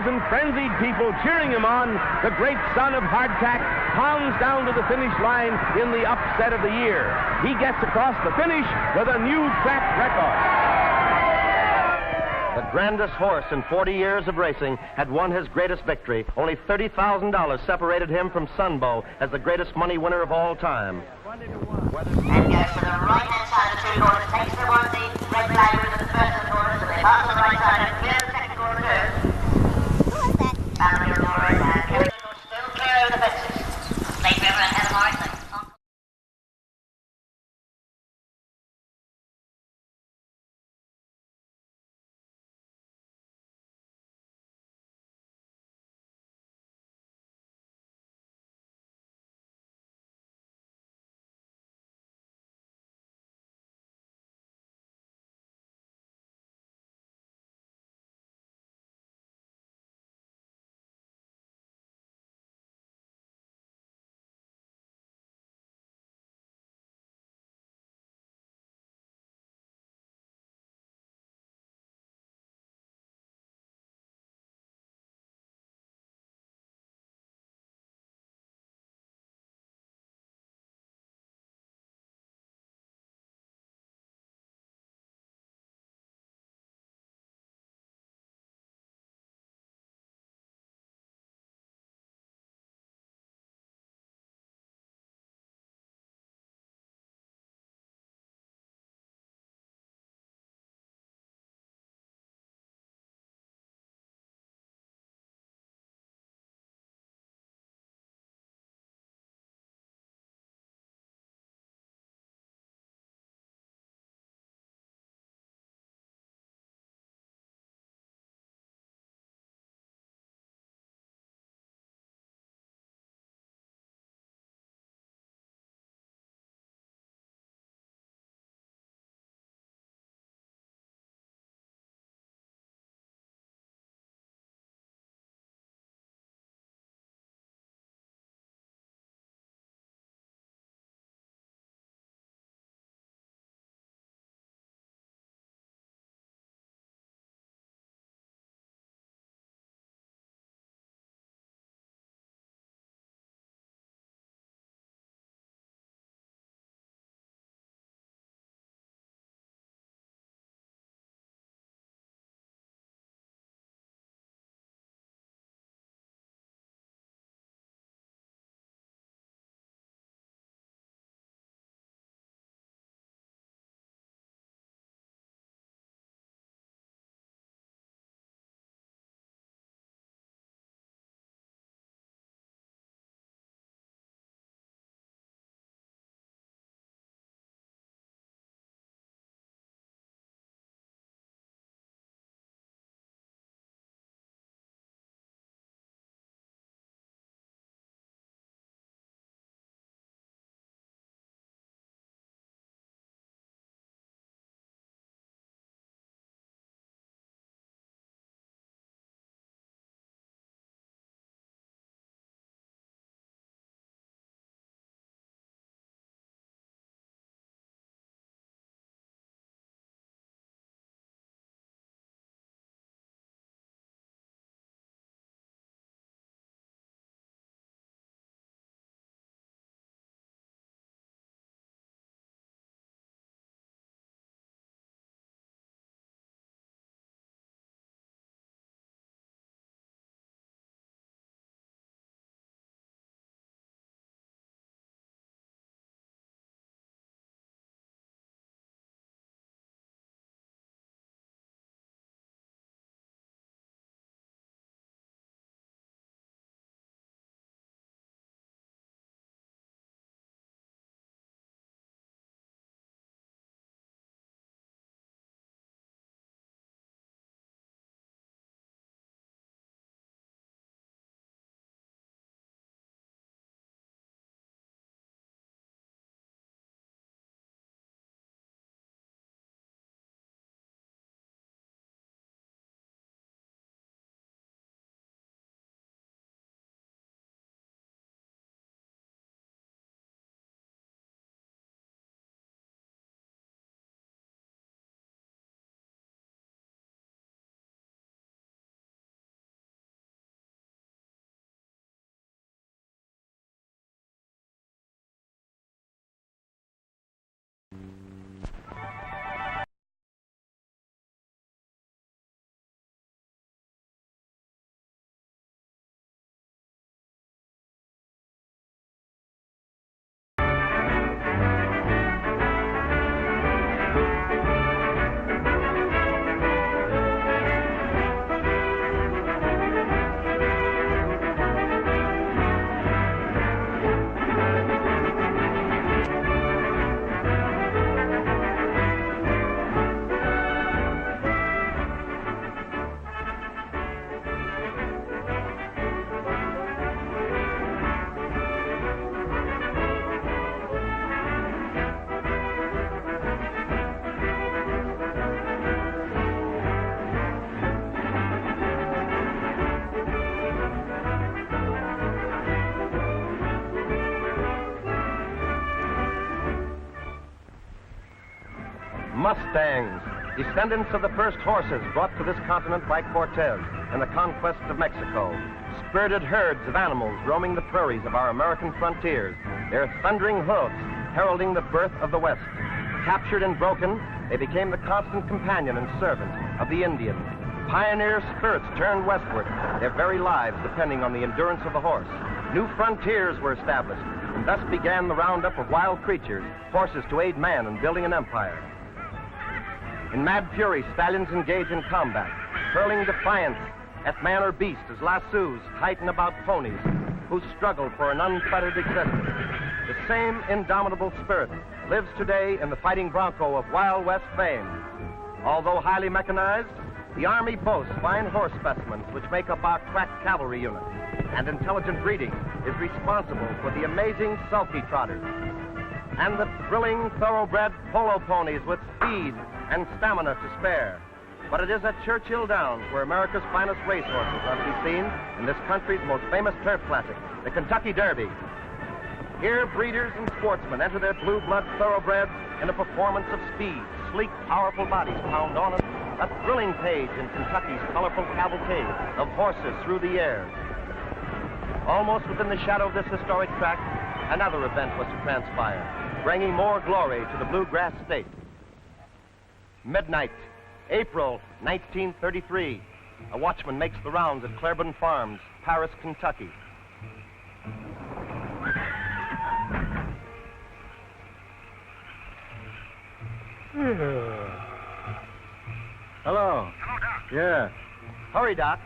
frenzied people cheering him on, the great son of hardtack pounds down to the finish line in the upset of the year. He gets across the finish with a new track record. The grandest horse in 40 years of racing had won his greatest victory. Only $30,000 separated him from Sunbow as the greatest money winner of all time. And goes to the right-hand side of the two corners, takes the one, the red flag with the first of the corners, and they pass the right side and clear the second corner too. Who was that? Family of Doris and still clear over the fences. Late River and Heather Morrison. Mustangs, descendants of the first horses brought to this continent by Cortez in the conquest of Mexico. Spirited herds of animals roaming the prairies of our American frontiers, their thundering hooves heralding the birth of the West. Captured and broken, they became the constant companion and servant of the Indian. Pioneer spirits turned westward, their very lives depending on the endurance of the horse. New frontiers were established, and thus began the roundup of wild creatures, horses to aid man in building an empire. In mad fury, stallions engage in combat, hurling defiance at man or beast as lassos tighten about ponies who struggle for an unfettered existence. The same indomitable spirit lives today in the fighting bronco of Wild West fame. Although highly mechanized, the Army boasts fine horse specimens which make up our crack cavalry unit, and intelligent breeding is responsible for the amazing sulky trotters and the thrilling thoroughbred polo ponies with speed and stamina to spare. But it is at Churchill Downs where America's finest racehorses are to be seen in this country's most famous turf classic, the Kentucky Derby. Here, breeders and sportsmen enter their blue blood thoroughbreds in a performance of speed. Sleek, powerful bodies pound on it, a thrilling page in Kentucky's colorful cavalcade of horses through the air. Almost within the shadow of this historic track, another event was to transpire, bringing more glory to the bluegrass state. Midnight, April 1933. A watchman makes the rounds at Claiborne Farms, Paris, Kentucky. Hello. Hello, Doc. Yeah. Hurry, Doc.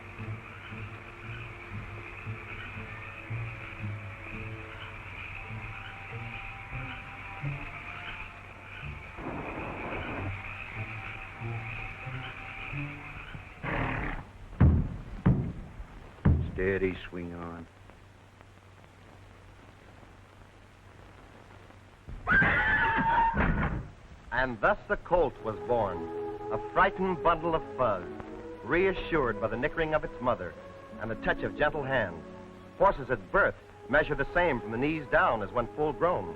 Steady, swing on. And thus the colt was born, a frightened bundle of fuzz, reassured by the nickering of its mother and the touch of gentle hands. Horses at birth measure the same from the knees down as when full grown.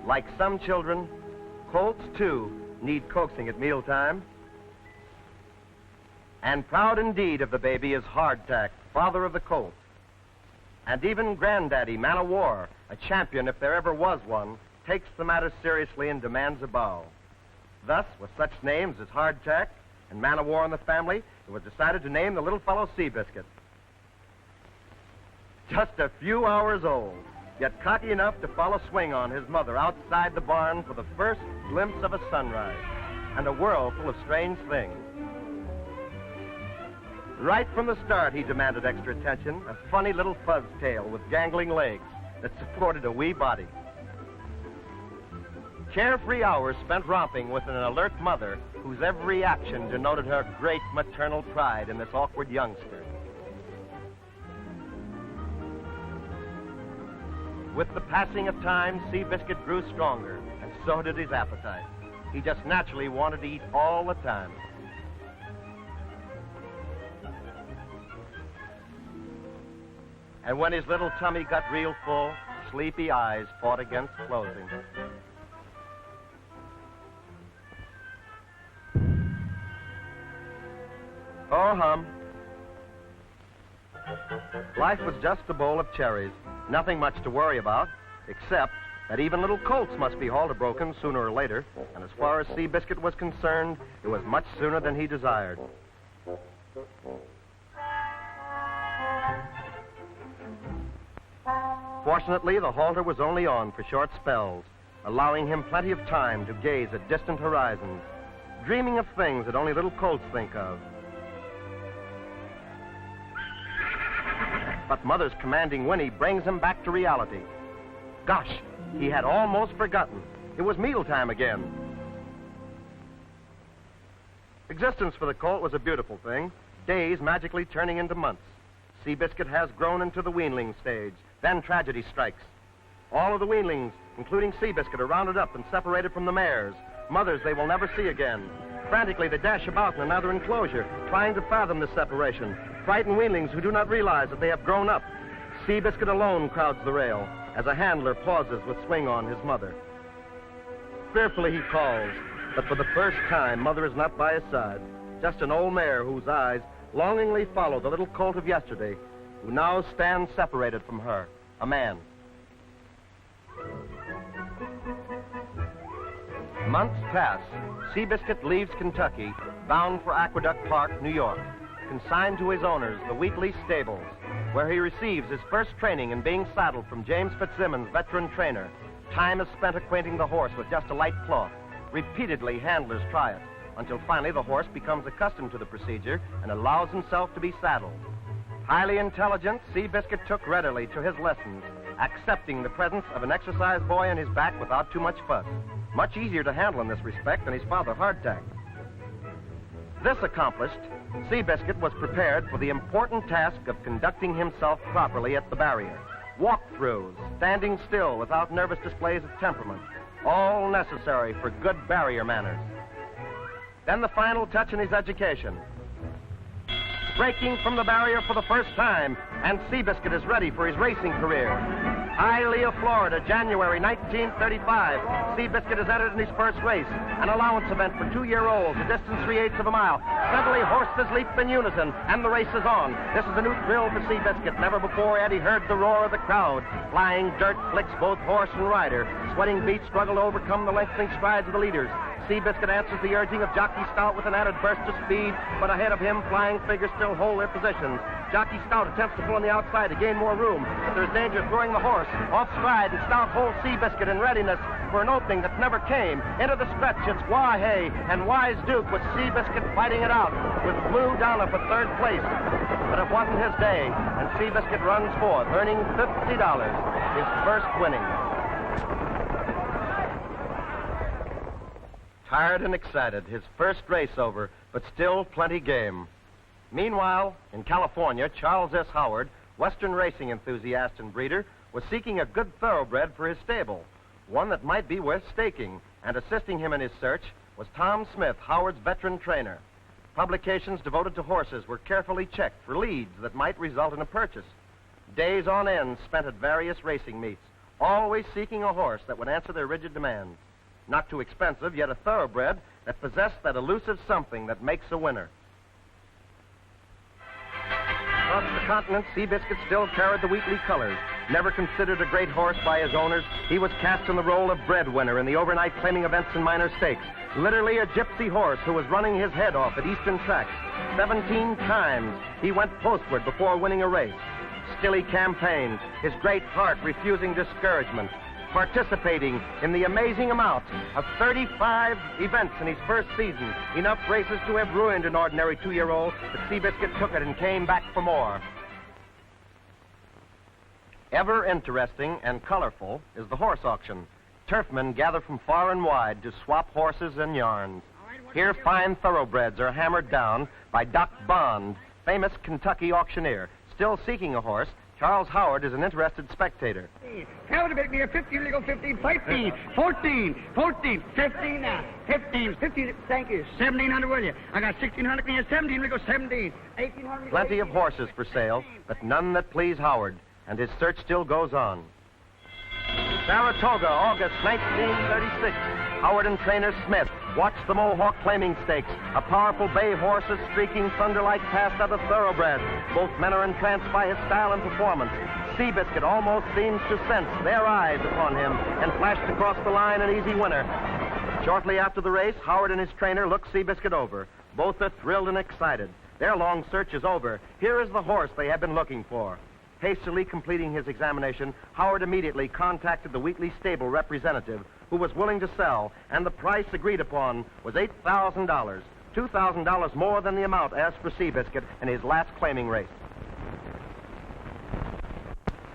Like some children, colts, too, need coaxing at mealtime. And proud indeed of the baby is Hardtack, father of the colt. And even Granddaddy, man of war, a champion if there ever was one, takes the matter seriously and demands a bow. Thus, with such names as Hardtack and man of war in the family, it was decided to name the little fellow Seabiscuit. Just a few hours old, yet cocky enough to follow swing on his mother outside the barn for the first glimpse of a sunrise and a world full of strange things. Right from the start, he demanded extra attention, a funny little fuzz tail with gangling legs that supported a wee body. Carefree hours spent romping with an alert mother whose every action denoted her great maternal pride in this awkward youngster. With the passing of time, Seabiscuit grew stronger, and so did his appetite. He just naturally wanted to eat all the time. And when his little tummy got real full, sleepy eyes fought against closing. Oh, hum. Life was just a bowl of cherries. Nothing much to worry about, except that even little colts must be halter broken sooner or later. And as far as Seabiscuit was concerned, it was much sooner than he desired. Fortunately, the halter was only on for short spells, allowing him plenty of time to gaze at distant horizons, dreaming of things that only little colts think of. But Mother's commanding whinny brings him back to reality. Gosh, he had almost forgotten. It was mealtime again. Existence for the colt was a beautiful thing, days magically turning into months. Seabiscuit has grown into the weanling stage. Then tragedy strikes. All of the weanlings, including Seabiscuit, are rounded up and separated from the mares, mothers they will never see again. Frantically, they dash about in another enclosure, trying to fathom this separation. Frightened weanlings who do not realize that they have grown up. Seabiscuit alone crowds the rail as a handler pauses with swing on his mother. Fearfully he calls, But for the first time, Mother is not by his side. Just an old mare whose eyes longingly follow the little colt of yesterday, who now stands separated from her, a man. Months pass. Seabiscuit leaves Kentucky, bound for Aqueduct Park, New York, consigned to his owners, the Wheatley Stables, where he receives his first training in being saddled from James Fitzsimmons, veteran trainer. Time is spent acquainting the horse with just a light cloth. Repeatedly, handlers try it, until finally the horse becomes accustomed to the procedure and allows himself to be saddled. Highly intelligent, Seabiscuit took readily to his lessons, accepting the presence of an exercise boy on his back without too much fuss. Much easier to handle in this respect than his father, Hardtack. This accomplished, Seabiscuit was prepared for the important task of conducting himself properly at the barrier. Walk-throughs, standing still without nervous displays of temperament, all necessary for good barrier manners. Then the final touch in his education. Breaking from the barrier for the first time, and Seabiscuit is ready for his racing career. Hialeah, Florida, January 1935. Seabiscuit has entered in his first race, an allowance event for 2-year-olds, a distance 3/8 of a mile. Suddenly, horses leap in unison, and the race is on. This is a new thrill for Seabiscuit. Never before had he heard the roar of the crowd. Flying dirt flicks both horse and rider. Sweating beats struggle to overcome the lengthening strides of the leaders. Seabiscuit answers the urging of Jockey Stout with an added burst of speed, but ahead of him, flying figures still hold their positions. Jockey Stout attempts to pull on the outside to gain more room, but there's danger of throwing the horse off stride, and Stout holds Seabiscuit in readiness for an opening that never came. Into the stretch, it's Wahay and Wise Duke, with Seabiscuit fighting it out, with Blue Donna for third place. But it wasn't his day, and Seabiscuit runs forth, earning $50, his first winning. Tired and excited, his first race over, but still plenty game. Meanwhile, in California, Charles S. Howard, Western racing enthusiast and breeder, was seeking a good thoroughbred for his stable, one that might be worth staking, and assisting him in his search was Tom Smith, Howard's veteran trainer. Publications devoted to horses were carefully checked for leads that might result in a purchase. Days on end spent at various racing meets, always seeking a horse that would answer their rigid demands. Not too expensive, yet a thoroughbred that possessed that elusive something that makes a winner. Across the continent, Seabiscuit still carried the Wheatley colors. Never considered a great horse by his owners, he was cast in the role of breadwinner in the overnight claiming events and minor stakes. Literally a gypsy horse who was running his head off at Eastern tracks. 17 times he went postward before winning a race. Still he campaigned, his great heart refusing discouragement, participating in the amazing amount of 35 events in his first season, enough races to have ruined an ordinary 2-year-old, but Seabiscuit took it and came back for more. Ever interesting and colorful is the horse auction. Turfmen gather from far and wide to swap horses and yarns. Here fine thoroughbreds are hammered down by Doc Bond, famous Kentucky auctioneer. Still seeking a horse, Charles Howard is an interested spectator. Tell to make me a 15, legal 15, 15, 14, 15 now. 15, thank you. 1,700, will you? I got 1,600, me a 17, legal 17. 1,800. Plenty of horses for sale, but none that please Howard, and his search still goes on. Saratoga, August 1936. Howard and trainer Smith watch the Mohawk Claiming Stakes. A powerful bay horse is streaking thunder-like past other thoroughbreds. Both men are entranced by his style and performance. Seabiscuit almost seems to sense their eyes upon him and flashed across the line an easy winner. Shortly after the race, Howard and his trainer look Seabiscuit over. Both are thrilled and excited. Their long search is over. Here is the horse they have been looking for. Hastily completing his examination, Howard immediately contacted the Wheatley stable representative, who was willing to sell, and the price agreed upon was $8,000, $2,000 more than the amount asked for Seabiscuit in his last claiming race.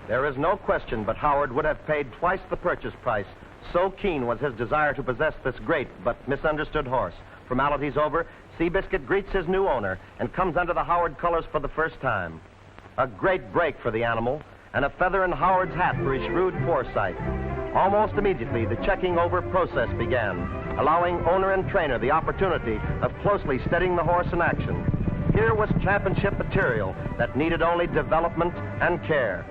There is no question but Howard would have paid twice the purchase price. So keen was his desire to possess this great but misunderstood horse. Formalities over, Seabiscuit greets his new owner and comes under the Howard colors for the first time. A great break for the animal, and a feather in Howard's hat for his shrewd foresight. Almost immediately, the checking over process began, allowing owner and trainer the opportunity of closely studying the horse in action. Here was championship material that needed only development and care.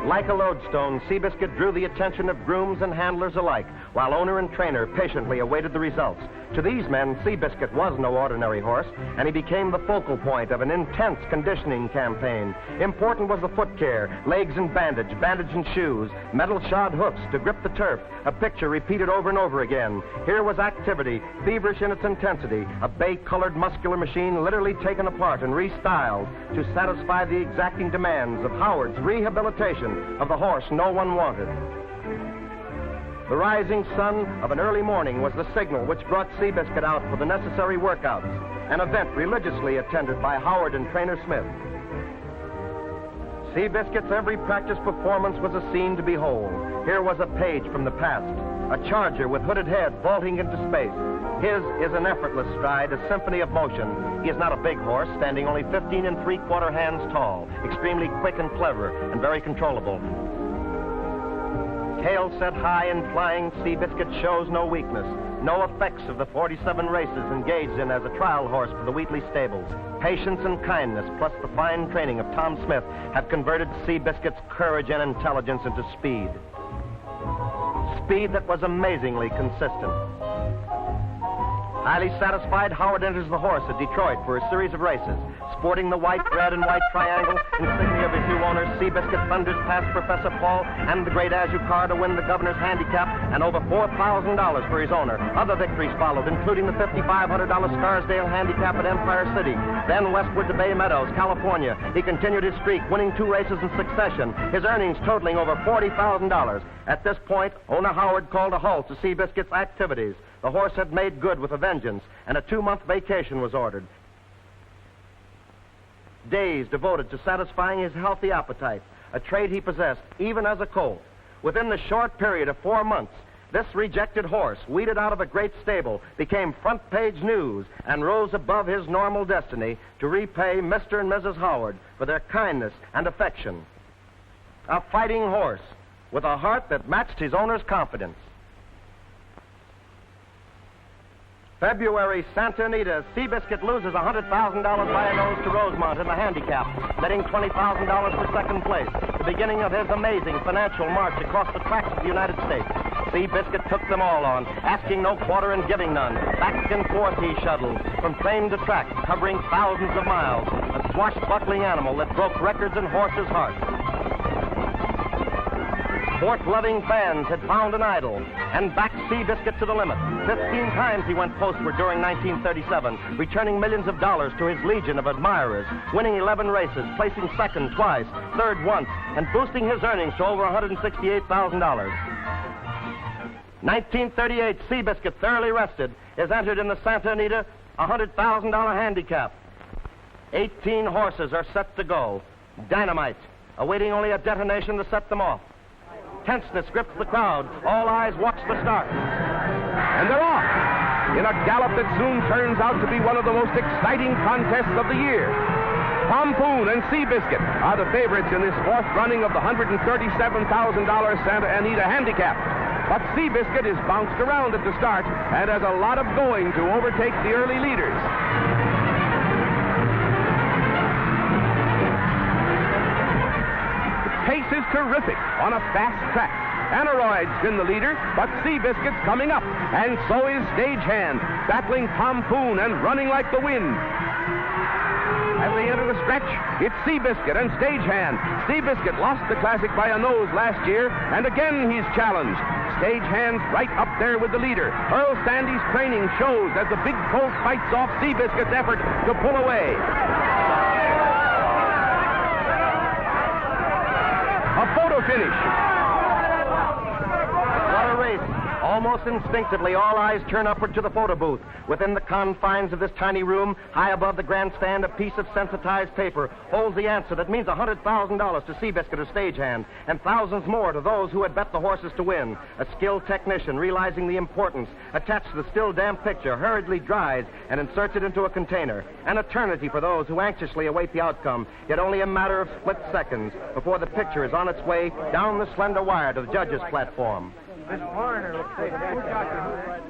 Like a lodestone, Seabiscuit drew the attention of grooms and handlers alike, while owner and trainer patiently awaited the results. To these men, Seabiscuit was no ordinary horse, and he became the focal point of an intense conditioning campaign. Important was the foot care, legs and bandage and shoes, metal-shod hoofs to grip the turf, a picture repeated over and over again. Here was activity, feverish in its intensity, a bay-colored muscular machine literally taken apart and restyled to satisfy the exacting demands of Howard's rehabilitation of the horse no one wanted. The rising sun of an early morning was the signal which brought Seabiscuit out for the necessary workouts, an event religiously attended by Howard and trainer Smith. Seabiscuit's every practice performance was a scene to behold. Here was a page from the past, a charger with hooded head vaulting into space. His is an effortless stride, a symphony of motion. He is not a big horse, standing only 15 3/4 hands tall, extremely quick and clever, and very controllable. Tail set high and flying, Seabiscuit shows no weakness, no effects of the 47 races engaged in as a trial horse for the Wheatley stables. Patience and kindness, plus the fine training of Tom Smith, have converted Seabiscuit's courage and intelligence into speed. Speed that was amazingly consistent. Highly satisfied, Howard enters the horse at Detroit for a series of races. Sporting the white, red, and white triangle, insignia of his new owner, Seabiscuit thunders past Professor Paul and the great Azure car to win the governor's handicap and over $4,000 for his owner. Other victories followed, including the $5,500 Scarsdale handicap at Empire City. Then westward to Bay Meadows, California. He continued his streak, winning 2 races in succession, his earnings totaling over $40,000. At this point, owner Howard called a halt to Seabiscuit's activities. The horse had made good with a vengeance, and a 2-month vacation was ordered. Days devoted to satisfying his healthy appetite, a trait he possessed even as a colt. Within the short period of 4 months, this rejected horse, weeded out of a great stable, became front-page news and rose above his normal destiny to repay Mr. and Mrs. Howard for their kindness and affection. A fighting horse with a heart that matched his owner's confidence. February, Santa Anita, Seabiscuit loses $100,000 by a nose to Rosemont in the handicap, netting $20,000 for second place, the beginning of his amazing financial march across the tracks of the United States. Seabiscuit took them all on, asking no quarter and giving none. Back and forth he shuttled, from train to track, covering thousands of miles, a swashbuckling animal that broke records in horses' hearts. Sport-loving fans had found an idol and backed Seabiscuit to the limit. 15 times he went postward during 1937, returning millions of dollars to his legion of admirers, winning 11 races, placing second twice, third once, and boosting his earnings to over $168,000. 1938, Seabiscuit, thoroughly rested, is entered in the Santa Anita $100,000 handicap. 18 horses are set to go. Dynamite, awaiting only a detonation to set them off. Tenseness grips the crowd. All eyes watch the start. And they're off in a gallop that soon turns out to be one of the most exciting contests of the year. Pompoon and Seabiscuit are the favorites in this 4th running of the $137,000 Santa Anita handicap. But Seabiscuit is bounced around at the start and has a lot of going to overtake the early leaders. Pace is terrific on a fast track. Aneroid's been the leader, but Seabiscuit's coming up, and so is Stagehand, battling Pompoon and running like the wind. As they enter the stretch, it's Seabiscuit and Stagehand. Seabiscuit lost the Classic by a nose last year, and again he's challenged. Stagehand's right up there with the leader. Earl Stanley's training shows as the big colt fights off Seabiscuit's effort to pull away. A photo finish. What a race. Almost instinctively, all eyes turn upward to the photo booth. Within the confines of this tiny room, high above the grandstand, a piece of sensitized paper holds the answer that means $100,000 to Seabiscuit or Stagehand, and thousands more to those who had bet the horses to win. A skilled technician, realizing the importance, attached to the still damp picture, hurriedly dries and inserts it into a container. An eternity for those who anxiously await the outcome, yet only a matter of split seconds before the picture is on its way down the slender wire to the judges' platform.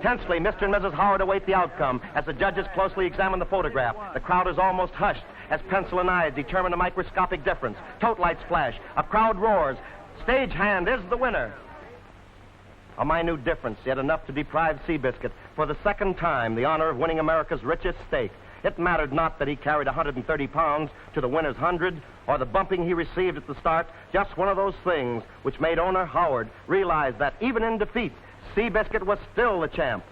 Tensely, Mr. and Mrs. Howard await the outcome as the judges closely examine the photograph. The crowd is almost hushed as pencil and eye determine a microscopic difference. Tote lights flash. A crowd roars. Stagehand is the winner. A minute difference, yet enough to deprive Seabiscuit for the second time the honor of winning America's richest stake. It mattered not that he carried 130 pounds to the winner's 100 or the bumping he received at the start, just one of those things which made owner Howard realize that even in defeat, Seabiscuit was still the champ,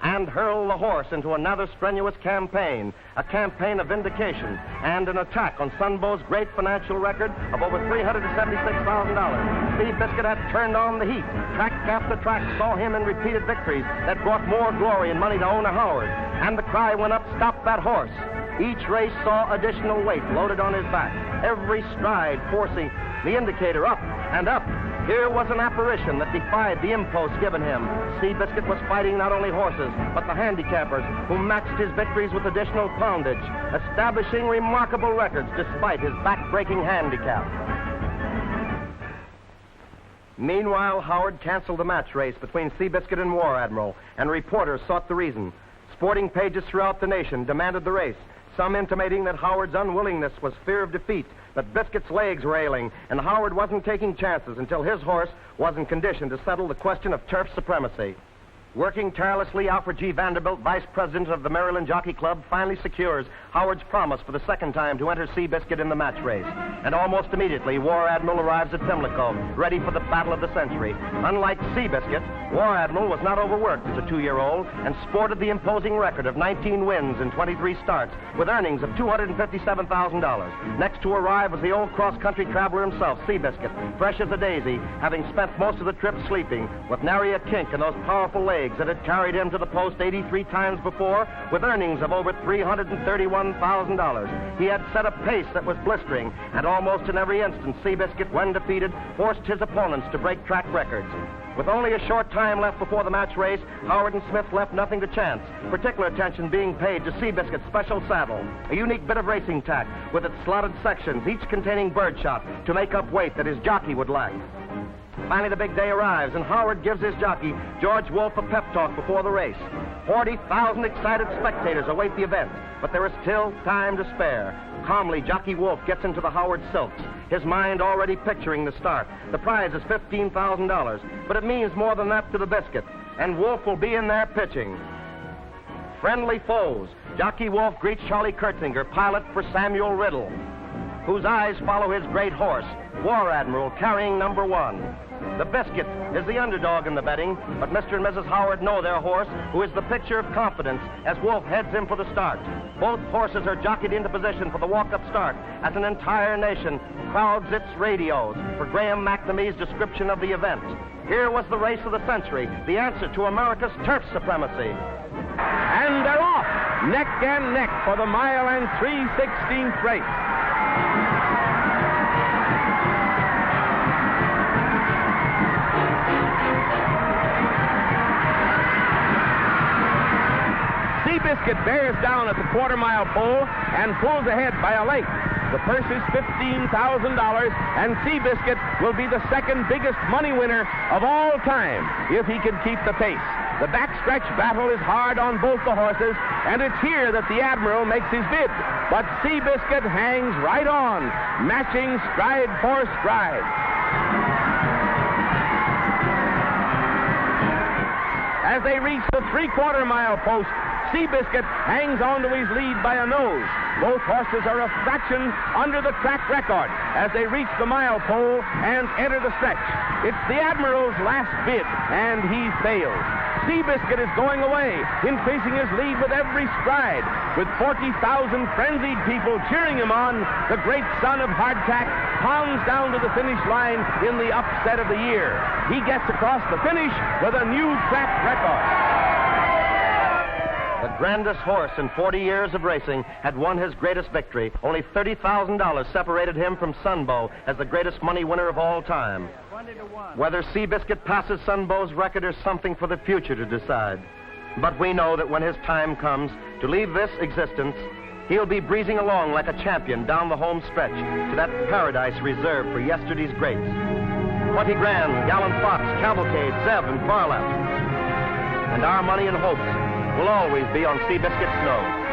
and hurl the horse into another strenuous campaign, a campaign of vindication and an attack on Sunbow's great financial record of over $376,000. Seabiscuit had turned on the heat. Track after track saw him in repeated victories that brought more glory and money to owner Howard, and the cry went up, "Stop that horse!" Each race saw additional weight loaded on his back, every stride forcing the indicator up and up. Here was an apparition that defied the impost given him. Seabiscuit was fighting not only horses, but the handicappers, who matched his victories with additional poundage, establishing remarkable records despite his back-breaking handicap. Meanwhile, Howard canceled the match race between Seabiscuit and War Admiral, and reporters sought the reason. Sporting pages throughout the nation demanded the race, some intimating that Howard's unwillingness was fear of defeat, that Biscuit's legs were ailing, and Howard wasn't taking chances until his horse was in condition to settle the question of turf supremacy. Working tirelessly, Alfred G. Vanderbilt, vice president of the Maryland Jockey Club, finally secures Howard's promise for the second time to enter Seabiscuit in the match race. And almost immediately, War Admiral arrives at Pimlico, ready for the battle of the century. Unlike Seabiscuit, War Admiral was not overworked as a 2-year-old and sported the imposing record of 19 wins in 23 starts, with earnings of $257,000. Next to arrive was the old cross-country traveler himself, Seabiscuit, fresh as a daisy, having spent most of the trip sleeping, with nary a kink in those powerful legs that had carried him to the post 83 times before, with earnings of over $331,000. He had set a pace that was blistering, and almost in every instance, Seabiscuit, when defeated, forced his opponents to break track records. With only a short time left before the match race, Howard and Smith left nothing to chance, particular attention being paid to Seabiscuit's special saddle, a unique bit of racing tack with its slotted sections, each containing birdshot, to make up weight that his jockey would lack. Finally, the big day arrives, and Howard gives his jockey, George Wolfe, a pep talk before the race. 40,000 excited spectators await the event, but there is still time to spare. Calmly, Jockey Wolfe gets into the Howard silks, his mind already picturing the start. The prize is $15,000, but it means more than that to the Biscuit, and Wolfe will be in there pitching. Friendly foes. Jockey Wolfe greets Charlie Kurtzinger, pilot for Samuel Riddle, whose eyes follow his great horse, War Admiral, carrying number 1. The Biscuit is the underdog in the betting, but Mr. and Mrs. Howard know their horse, who is the picture of confidence as Wolfe heads him for the start. Both horses are jockeyed into position for the walk-up start as an entire nation crowds its radios for Graham McNamee's description of the event. Here was the race of the century, the answer to America's turf supremacy. And they're off, neck and neck for the mile and 3/16th race. Seabiscuit bears down at the quarter-mile pole and pulls ahead by a length. The purse is $15,000, and Seabiscuit will be the second biggest money winner of all time if he can keep the pace. The backstretch battle is hard on both the horses, and it's here that the Admiral makes his bid. But Seabiscuit hangs right on, matching stride for stride. As they reach the three-quarter-mile post, Seabiscuit hangs on to his lead by a nose. Both horses are a fraction under the track record as they reach the mile pole and enter the stretch. It's the Admiral's last bid, and he fails. Seabiscuit is going away, increasing his lead with every stride. With 40,000 frenzied people cheering him on, the great son of hardtack pounds down to the finish line in the upset of the year. He gets across the finish with a new track record. The grandest horse in 40 years of racing had won his greatest victory. Only $30,000 separated him from Sunbow as the greatest money winner of all time. Whether Seabiscuit passes Sunbow's record is something for the future to decide. But we know that when his time comes to leave this existence, he'll be breezing along like a champion down the home stretch to that paradise reserved for yesterday's greats. 20 Grand, Gallant Fox, Cavalcade, Zev, and Farlap. And our money and hopes will always be on Seabiscuit's nose.